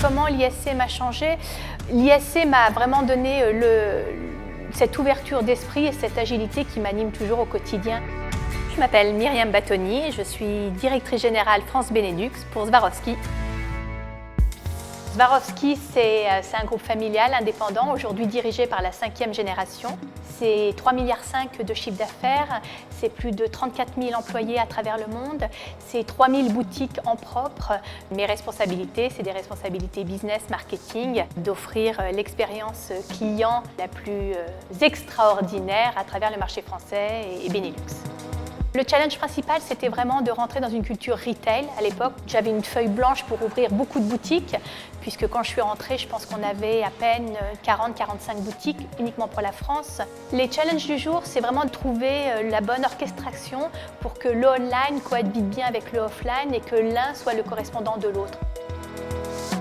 Comment l'ISC m'a changé? L'ISC m'a vraiment donné cette ouverture d'esprit et cette agilité qui m'anime toujours au quotidien. Je m'appelle Myriam Batoni, je suis directrice générale France Benelux pour Swarovski. Swarovski, c'est un groupe familial indépendant, aujourd'hui dirigé par la 5e génération. C'est 3,5 milliards de chiffre d'affaires, c'est plus de 34 000 employés à travers le monde, c'est 3 000 boutiques en propre. Mes responsabilités, c'est des responsabilités business, marketing, d'offrir l'expérience client la plus extraordinaire à travers le marché français et Benelux. Le challenge principal, c'était vraiment de rentrer dans une culture retail. À l'époque, j'avais une feuille blanche pour ouvrir beaucoup de boutiques, puisque quand je suis rentrée, je pense qu'on avait à peine 40-45 boutiques, uniquement pour la France. Les challenges du jour, c'est vraiment de trouver la bonne orchestration pour que le online cohabite bien avec le offline et que l'un soit le correspondant de l'autre.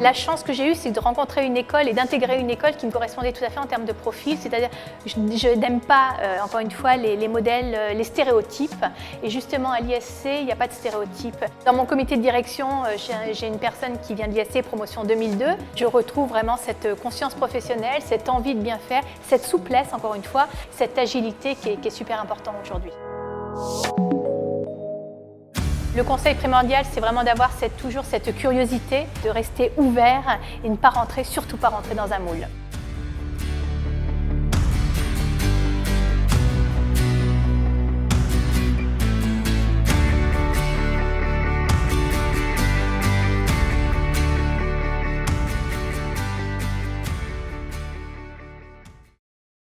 La chance que j'ai eue, c'est de rencontrer une école et d'intégrer une école qui me correspondait tout à fait en termes de profil, c'est-à-dire je n'aime pas, encore une fois, les modèles, les stéréotypes. Et justement, à l'ISC, il n'y a pas de stéréotypes. Dans mon comité de direction, j'ai une personne qui vient de l'ISC promotion 2002. Je retrouve vraiment cette conscience professionnelle, cette envie de bien faire, cette souplesse, encore une fois, cette agilité qui est super importante aujourd'hui. Le conseil primordial, c'est vraiment d'avoir toujours cette curiosité, de rester ouvert et ne pas rentrer, surtout pas rentrer dans un moule.